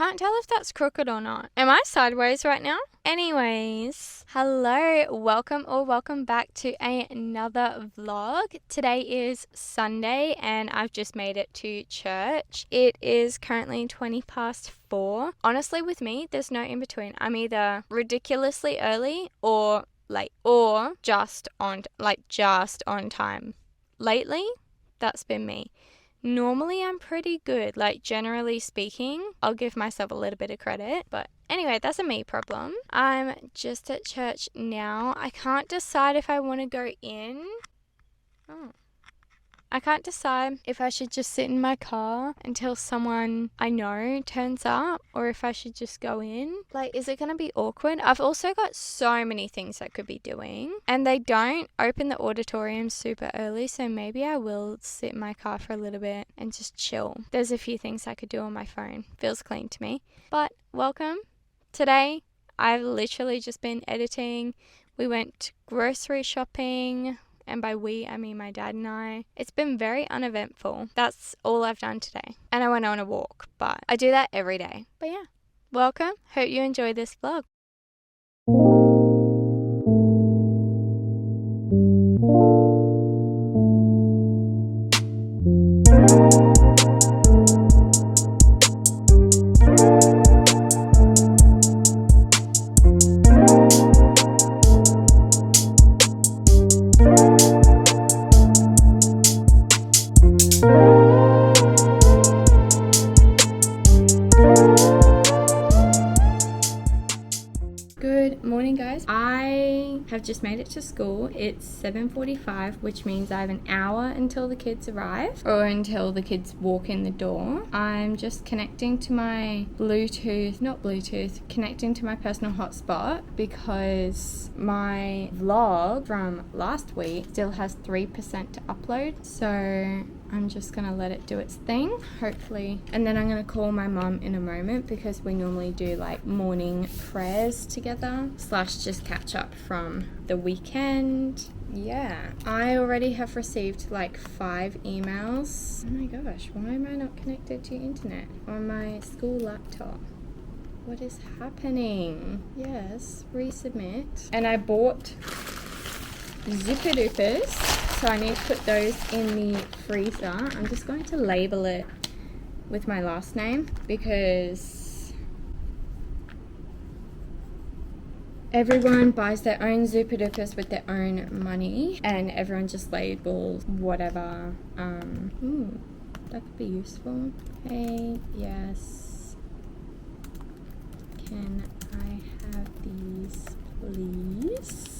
can't tell if that's crooked or not. Am I sideways right now? Anyways, hello, welcome back to another vlog. Today is Sunday and I've just made it to church. It is currently 4:20. Honestly, with me, there's no in between. I'm either ridiculously early or late, or just on time. Lately, that's been me. Normally, I'm pretty good. Generally speaking, I'll give myself a little bit of credit. But anyway, that's a me problem. I'm just at church now. I can't decide if I want to go in. I can't decide if I should just sit in my car until someone I know turns up or if I should just go in. Is it going to be awkward? I've also got so many things I could be doing and they don't open the auditorium super early, so maybe I will sit in my car for a little bit and just chill. There's a few things I could do on my phone. Feels clean to me. But welcome. Today, I've literally just been editing. We went grocery shopping. And by we, I mean my dad and I. It's been very uneventful. That's all I've done today. And I went on a walk, but I do that every day. But yeah, welcome. Hope you enjoy this vlog. Good morning, guys. I have just made it to school. It's 7:45, which means I have an hour until the kids arrive or until the kids walk in the door. I'm just connecting to my connecting to my personal hotspot because my vlog from last week still has 3% to upload. So I'm just going to let it do its thing, hopefully. And then I'm going to call my mum in a moment because we normally do morning prayers together / just catch up from the weekend. Yeah, I already have received 5 emails. Oh my gosh, why am I not connected to internet on my school laptop? What is happening? Yes, resubmit. And I bought Zipper Doopers, so I need to put those in the freezer. I'm just going to label it with my last name because everyone buys their own Zipper Doopers with their own money and everyone just labels whatever. That could be useful. Hey, yes. Can I have these, please?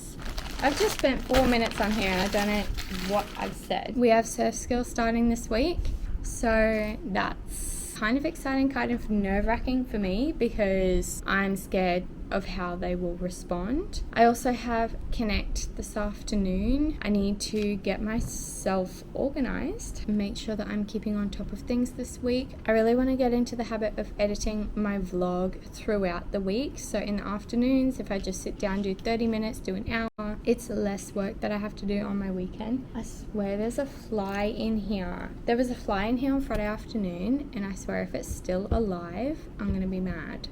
I've just spent 4 minutes on here and I don't know what I've said. We have surf skills starting this week, so that's kind of exciting, kind of nerve-wracking for me because I'm scared of how they will respond. I also have Connect this afternoon. I need to get myself organized and make sure that I'm keeping on top of things this week. I really want to get into the habit of editing my vlog throughout the week. So in the afternoons, if I just sit down, do 30 minutes, do an hour, it's less work that I have to do on my weekend. I swear there's a fly in here. There was a fly in here on Friday afternoon and I swear if it's still alive, I'm gonna be mad.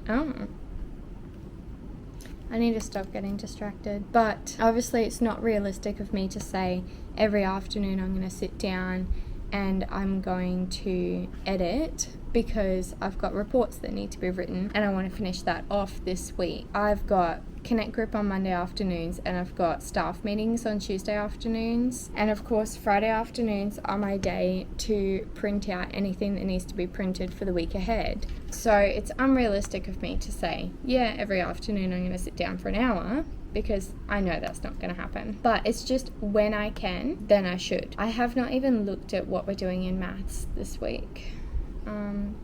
I need to stop getting distracted. But obviously it's not realistic of me to say every afternoon I'm going to sit down and I'm going to edit because I've got reports that need to be written and I want to finish that off this week. I've got Connect Group on Monday afternoons and I've got staff meetings on Tuesday afternoons, and of course Friday afternoons are my day to print out anything that needs to be printed for the week ahead. So it's unrealistic of me to say, yeah, every afternoon I'm going to sit down for an hour because I know that's not going to happen. But it's just when I can, then I should. I have not even looked at what we're doing in maths this week.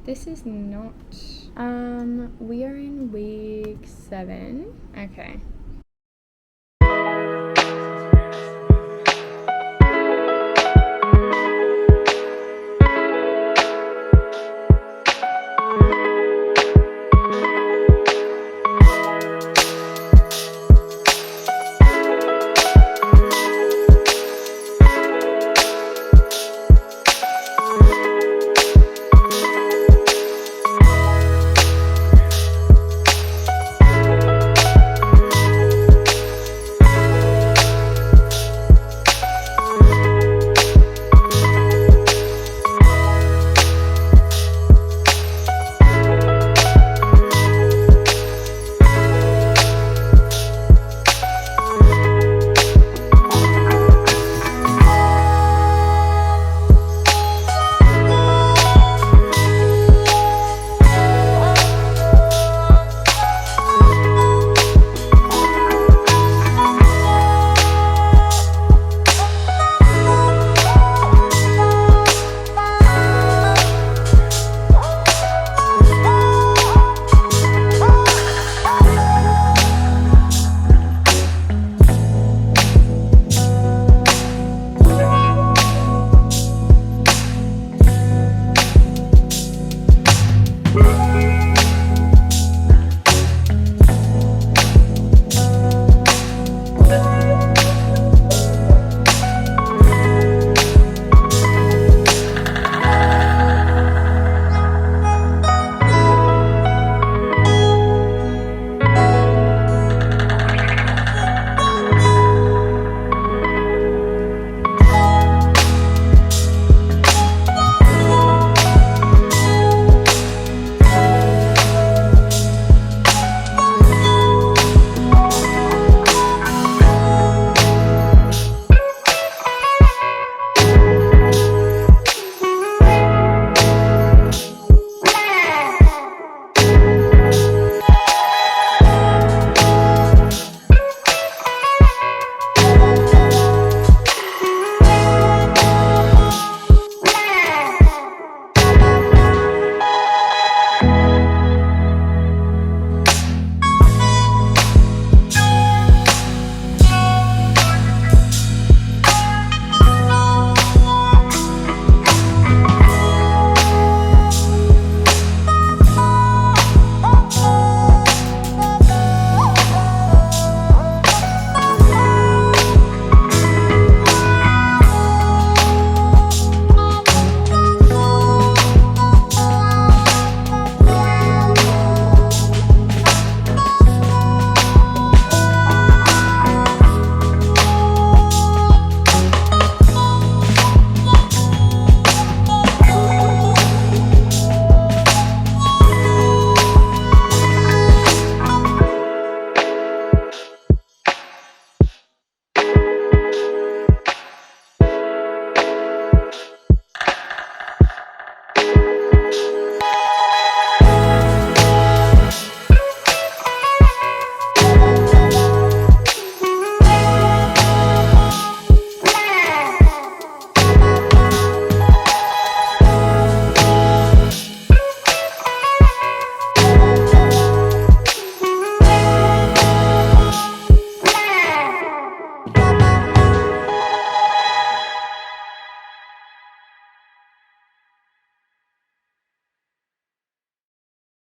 This is not, we are in week 7. Okay.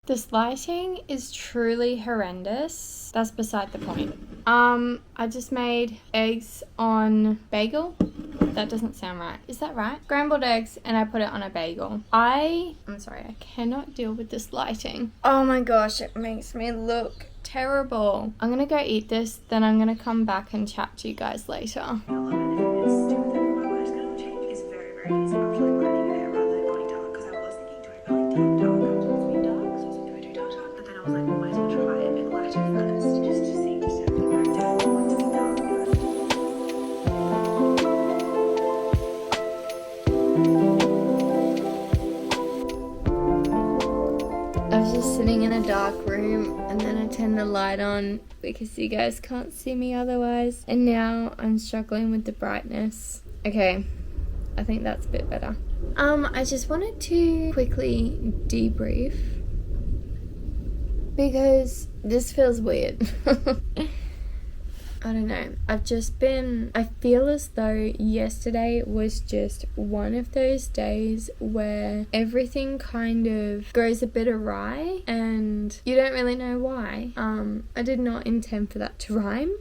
This lighting is truly horrendous. That's beside the point. I just made eggs on bagel. That doesn't sound right. Is that right? Scrambled eggs, and I put it on a bagel. I'm sorry, I cannot deal with this lighting. Oh my gosh, it makes me look terrible. I'm gonna go eat this, then I'm gonna come back and chat to you guys later. I was just sitting in a dark room and then I turned the light on because you guys can't see me otherwise. And now I'm struggling with the brightness. Okay, I think that's a bit better. I just wanted to quickly debrief because this feels weird. I don't know. I feel as though yesterday was just one of those days where everything kind of goes a bit awry and you don't really know why. I did not intend for that to rhyme.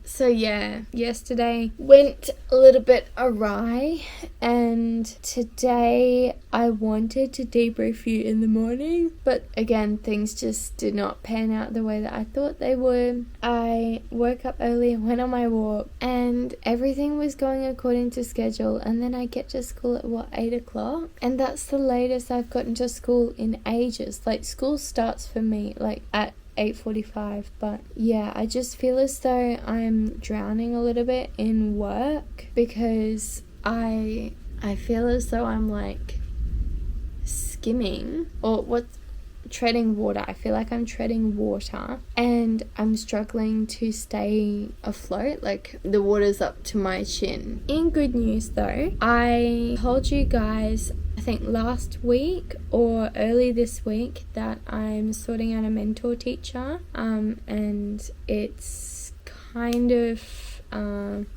So yeah, yesterday went a little bit awry, and today I wanted to debrief you in the morning, but again, things just did not pan out the way that I thought they would. I woke up early, went on my walk, and everything was going according to schedule, and then I get to school at 8 o'clock, and that's the latest I've gotten to school in ages. Like, school starts for me like at 8:45, but yeah, I just feel as though I'm drowning a little bit in work because I feel as though I'm like skimming treading water. I feel like I'm treading water and I'm struggling to stay afloat. Like, the water's up to my chin. In good news though, I told you guys, I think last week or early this week, that I'm sorting out a mentor teacher, and it's kind of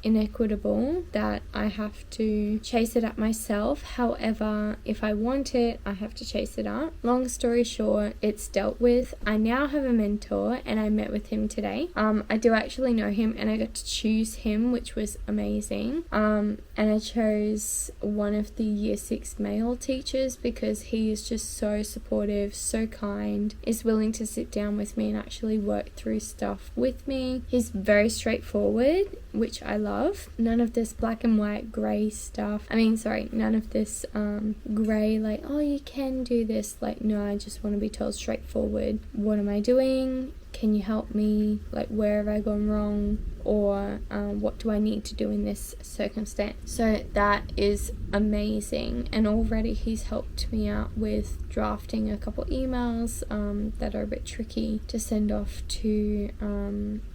inequitable that I have to chase it up myself. However, if I want it, I have to chase it up. Long story short, it's dealt with. I now have a mentor and I met with him today. I do actually know him and I got to choose him, which was amazing. And I chose one of the year 6 male teachers because he is just so supportive, so kind, is willing to sit down with me and actually work through stuff with me. He's very straightforward, which I love. None of this black and white grey stuff. None of this grey, like, oh, you can do this. Like, no, I just want to be told straightforward. What am I doing? Can you help me? Like, where have I gone wrong? Or what do I need to do in this circumstance? So that is amazing. And already he's helped me out with drafting a couple emails that are a bit tricky to send off to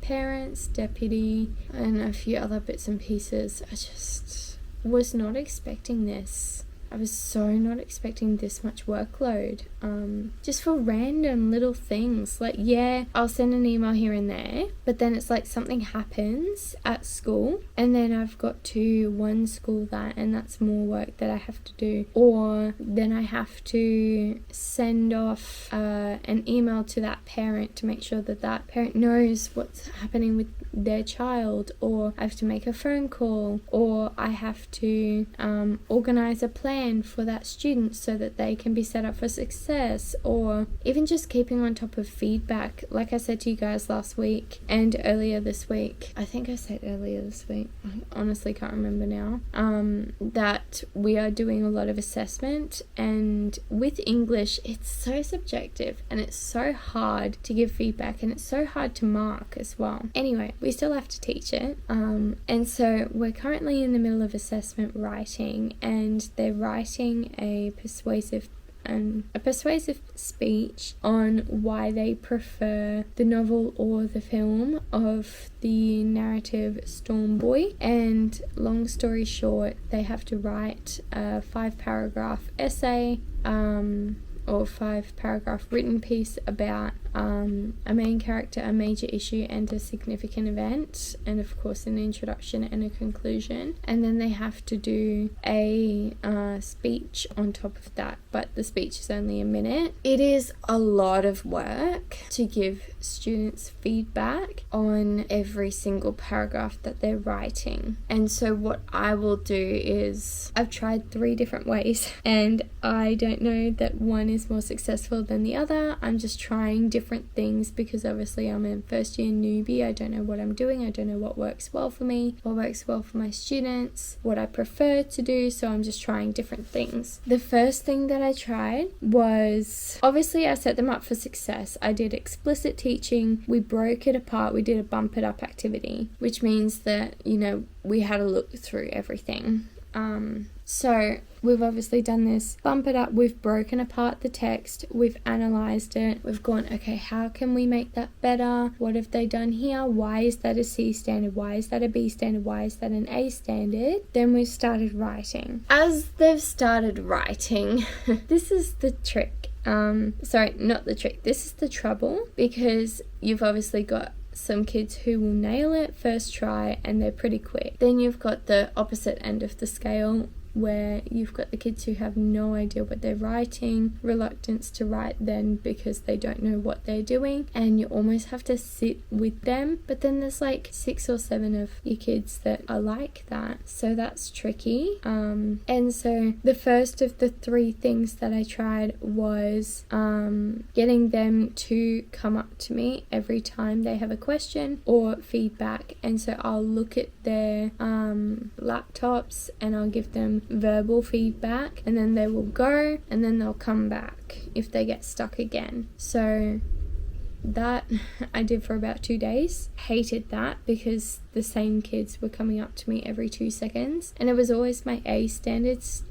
parents, deputy, and a few other bits and pieces. I just was not expecting this. I was so not expecting this much workload, just for random little things. Like, yeah, I'll send an email here and there, but then it's like something happens at school and then I've got to one school that, and that's more work that I have to do. Or then I have to send off an email to that parent to make sure that that parent knows what's happening with their child, or I have to make a phone call, or I have to organize a plan for that student so that they can be set up for success, or even just keeping on top of feedback. Like I said to you guys last week and earlier this week, I think I said earlier this week, I honestly can't remember now, that we are doing a lot of assessment, and with English it's so subjective and it's so hard to give feedback and it's so hard to mark as well. Anyway, we still have to teach it, and so we're currently in the middle of assessment writing, and they're writing a persuasive speech on why they prefer the novel or the film of the narrative Storm Boy. And long story short, they have to write a 5-paragraph essay or 5-paragraph written piece about a main character, a major issue, and a significant event, and of course an introduction and a conclusion. And then they have to do a speech on top of that, but the speech is only a minute. It is a lot of work to give students feedback on every single paragraph that they're writing. And so what I will do is, I've tried 3 different ways, and I don't know that one is more successful than the other. I'm just trying different things because obviously I'm a first year newbie. I don't know what I'm doing. I don't know what works well for me, what works well for my students, what I prefer to do. So I'm just trying different things. The first thing that I tried was, obviously I set them up for success. I did explicit teaching. We broke it apart. We did a bump it up activity, which means that, you know, we had to look through everything. So we've obviously done this bump it up, we've broken apart the text, we've analysed it, we've gone, okay, how can we make that better? What have they done here? Why is that a C standard? Why is that a B standard? Why is that an A standard? Then we've started writing. As they've started writing, this is the trick. Sorry, not the trick. This is the trouble, because you've obviously got some kids who will nail it first try and they're pretty quick. Then you've got the opposite end of the scale, where you've got the kids who have no idea what they're writing, reluctance to write then because they don't know what they're doing, and you almost have to sit with them. But then there's like 6 or 7 of your kids that are like that, so that's tricky. And so the first of the 3 things that I tried was getting them to come up to me every time they have a question or feedback, and so I'll look at their laptops and I'll give them verbal feedback, and then they will go and then they'll come back if they get stuck again. So that I did for about 2 days. Hated that because the same kids were coming up to me every 2 seconds, and it was always my A standards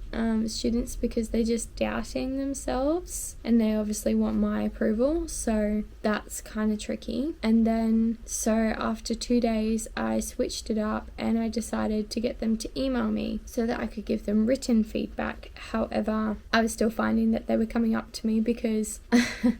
students, because they're just doubting themselves and they obviously want my approval, so that's kind of tricky. And then so after 2 days I switched it up and I decided to get them to email me so that I could give them written feedback. However, I was still finding that they were coming up to me because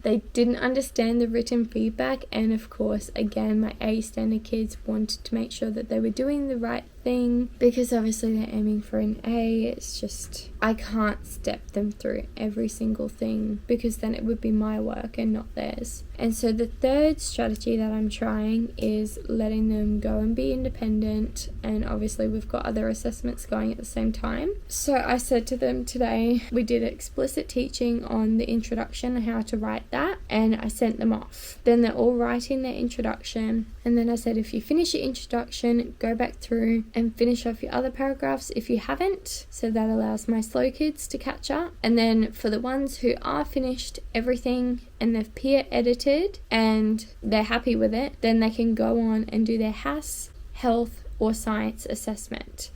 they didn't understand the written feedback, and of course again my A standard kids wanted to make sure that they were doing the right thing, because obviously they're aiming for an A. It's just, I can't step them through every single thing because then it would be my work and not theirs. And so the third strategy that I'm trying is letting them go and be independent, and obviously we've got other assessments going at the same time. So I said to them today, we did explicit teaching on the introduction, how to write that, and I sent them off. Then they're all writing their introduction, and then I said, if you finish your introduction, go back through and finish off your other paragraphs if you haven't, so that allows my slow kids to catch up. And then for the ones who are finished everything and they've peer edited and they're happy with it, then they can go on and do their HAS, health or science assessment,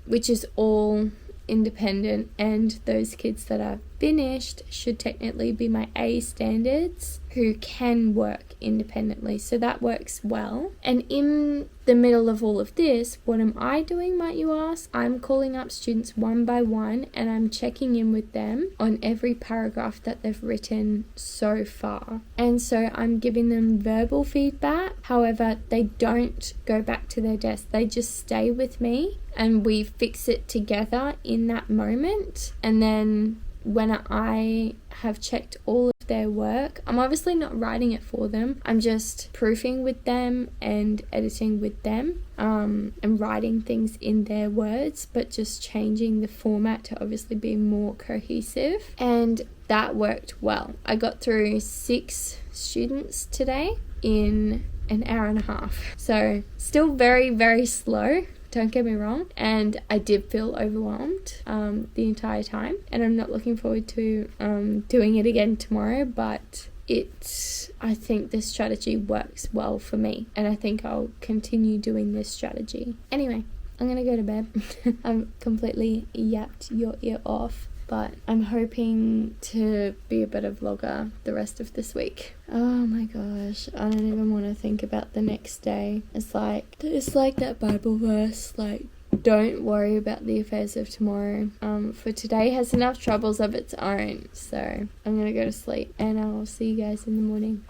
which is all independent, and those kids that are finished should technically be my A standards who can work independently, so that works well. And in the middle of all of this, what am I doing, might you ask? I'm calling up students one by one and I'm checking in with them on every paragraph that they've written so far, and so I'm giving them verbal feedback. However, they don't go back to their desk, they just stay with me and we fix it together in that moment. And then when I have checked all of their work, I'm obviously not writing it for them, I'm just proofing with them and editing with them, and writing things in their words, but just changing the format to obviously be more cohesive. And that worked well. I got through 6 students today in an hour and a half, so still very, very slow, don't get me wrong, and I did feel overwhelmed the entire time, and I'm not looking forward to doing it again tomorrow, but I think this strategy works well for me, and I think I'll continue doing this strategy. Anyway, I'm gonna go to bed. I'm completely yapped your ear off, but I'm hoping to be a better vlogger the rest of this week. Oh my gosh, I don't even want to think about the next day. It's like that Bible verse, like, don't worry about the affairs of tomorrow, for today has enough troubles of its own. So I'm gonna go to sleep and I'll see you guys in the morning.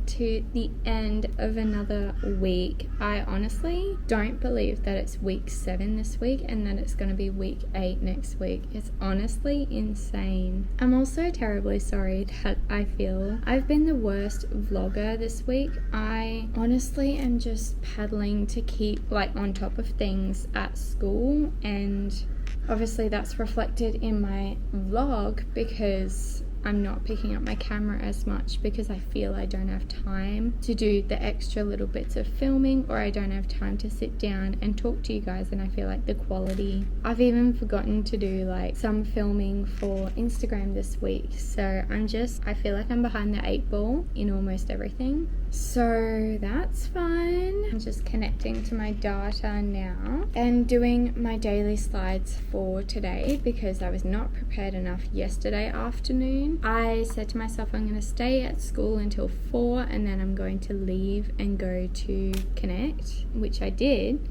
to the end of another week. I honestly don't believe that it's week 7 this week and that it's going to be week 8 next week. It's honestly insane. I'm also terribly sorry that I feel I've been the worst vlogger this week. I honestly am just paddling to keep like on top of things at school, and obviously that's reflected in my vlog because I'm not picking up my camera as much because I feel I don't have time to do the extra little bits of filming, or I don't have time to sit down and talk to you guys, and I feel like the quality. I've even forgotten to do like some filming for Instagram this week, so I feel like I'm behind the 8 ball in almost everything. So that's fine. I'm just connecting to my data now and doing my daily slides for today because I was not prepared enough yesterday afternoon. I said to myself I'm going to stay at school until 4 and then I'm going to leave and go to Connect, which I did.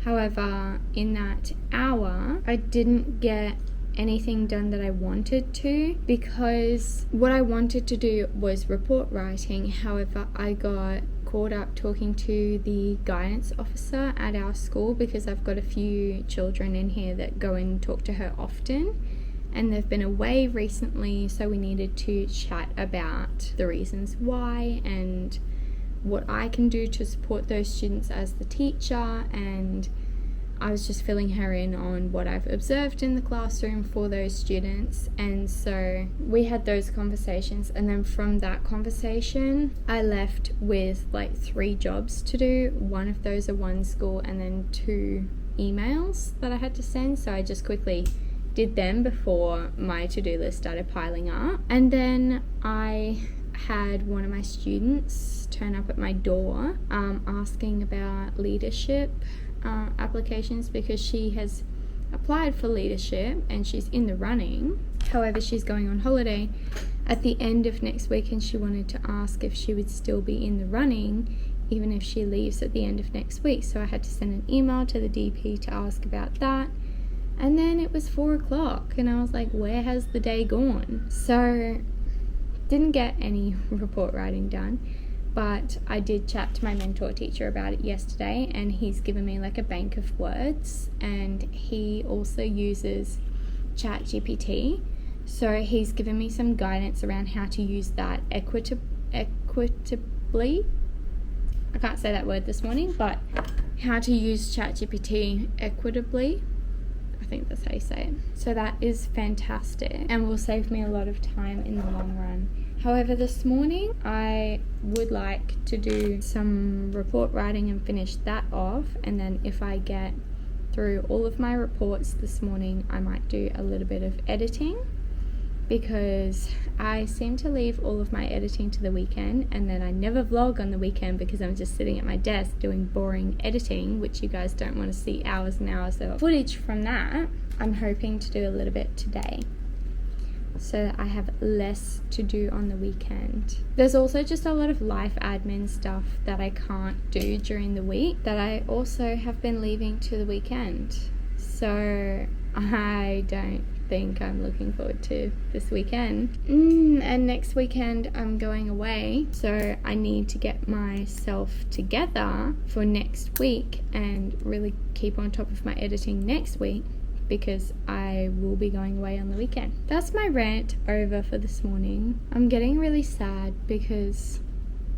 However, in that hour, I didn't get anything done that I wanted to, because what I wanted to do was report writing. However, I got caught up talking to the guidance officer at our school because I've got a few children in here that go and talk to her often, and they've been away recently, so we needed to chat about the reasons why and what I can do to support those students as the teacher. And I was just filling her in on what I've observed in the classroom for those students. And so we had those conversations, and then from that conversation I left with like 3 jobs to do. One of those are one school and then 2 emails that I had to send, so I just quickly did them before my to-do list started piling up. And then I had one of my students turn up at my door asking about leadership applications, because she has applied for leadership and she's in the running. However, she's going on holiday at the end of next week, and she wanted to ask if she would still be in the running even if she leaves at the end of next week. So I had to send an email to the DP to ask about that. And then it was 4 o'clock and I was like, where has the day gone? So didn't get any report writing done. But I did chat to my mentor teacher about it yesterday, and he's given me like a bank of words, and he also uses ChatGPT. So he's given me some guidance around how to use that equitably. I can't say that word this morning, but how to use ChatGPT equitably. I think that's how you say it. So that is fantastic and will save me a lot of time in the long run. However, this morning I would like to do some report writing and finish that off, and then if I get through all of my reports this morning, I might do a little bit of editing, because I seem to leave all of my editing to the weekend, and then I never vlog on the weekend because I'm just sitting at my desk doing boring editing, which you guys don't want to see hours and hours of footage from that. I'm hoping to do a little bit today, so that I have less to do on the weekend. There's also just a lot of life admin stuff that I can't do during the week that I also have been leaving to the weekend. So I don't think I'm looking forward to this weekend. And next weekend I'm going away, so I need to get myself together for next week and really keep on top of my editing next week, because I will be going away on the weekend. That's my rant over for this morning. I'm getting really sad because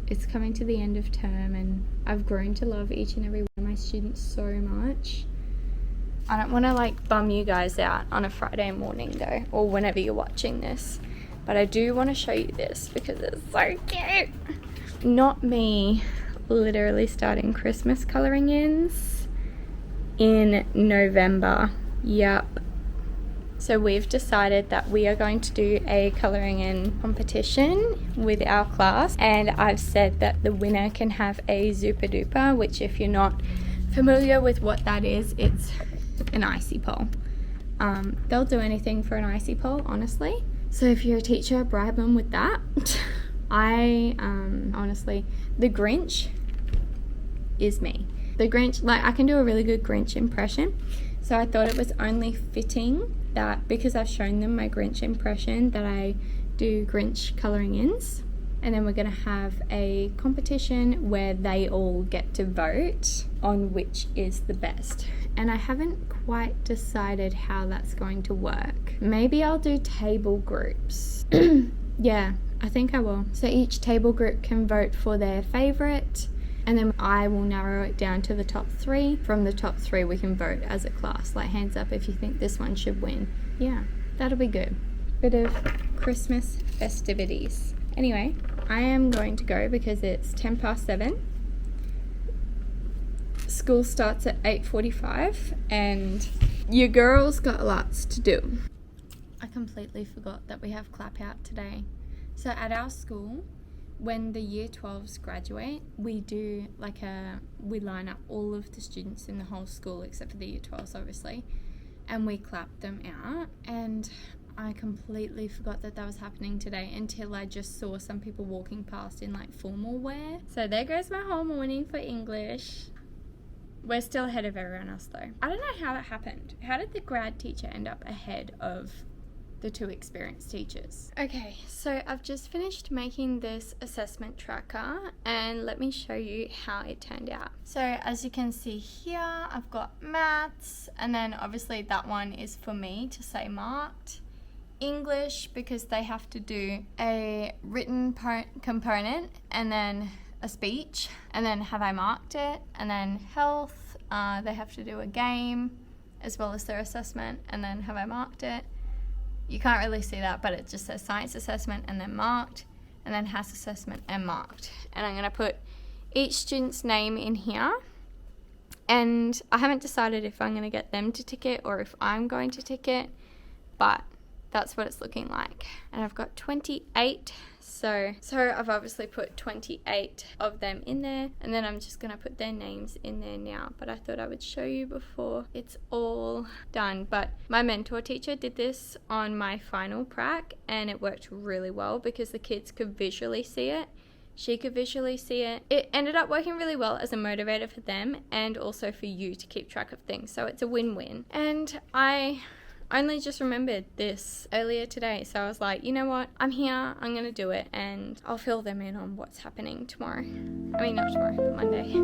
it's coming to the end of term and I've grown to love each and every one of my students so much. I don't want to like bum you guys out on a Friday morning though, or whenever you're watching this, but I do want to show you this because it's so cute. Not me literally starting Christmas colouring ins in November. Yep. So we've decided that we are going to do a colouring in competition with our class, and I've said that the winner can have a Zupa Duper, which if you're not familiar with what that is, it's an icy pole. They'll do anything for an icy pole, honestly. So if you're a teacher, bribe them with that. I honestly, the Grinch is me. The Grinch, like I can do a really good Grinch impression. So I thought it was only fitting that because I've shown them my Grinch impression that I do Grinch colouring ins and then we're going to have a competition where they all get to vote on which is the best. And I haven't quite decided how that's going to work. Maybe I'll do table groups. Yeah, I think I will. So each table group can vote for their favourite, and then I will narrow it down to the top 3. From the top 3 we can vote as a class, like hands up if you think this one should win. Yeah, that'll be good. Bit of Christmas festivities. Anyway, I am going to go because it's 7:10. School starts at 8:45 and your girl's got lots to do. I completely forgot that we have clap out today. So at our school, when the year 12s graduate, we do we line up all of the students in the whole school except for the year 12s obviously, and we clap them out. And I completely forgot that was happening today until I just saw some people walking past in formal wear. So there goes my whole morning for English. We're still ahead of everyone else though. I don't know how it happened. How did the grad teacher end up ahead of the 2 experienced teachers? Okay, so I've just finished making this assessment tracker and let me show you how it turned out. So as you can see here, I've got maths, and then obviously that one is for me to say marked. English, because they have to do a written component and then a speech, and then have I marked it. And then health, they have to do a game as well as their assessment, and then have I marked it. You can't really see that, but it just says science assessment and then marked, and then HAS assessment and marked. And I'm going to put each student's name in here, and I haven't decided if I'm going to get them to tick it or if I'm going to tick it, but that's what it's looking like. And I've got 28, so I've obviously put 28 of them in there, and then I'm just gonna put their names in there now, but I thought I would show you before it's all done. But my mentor teacher did this on my final prac, and it worked really well because the kids could visually see it. She could visually see it. It ended up working really well as a motivator for them and also for you to keep track of things, so it's a win-win. And I only just remembered this earlier today, so I was like, you know what, I'm here, I'm going to do it, and I'll fill them in on what's happening tomorrow. I mean, not tomorrow, Monday.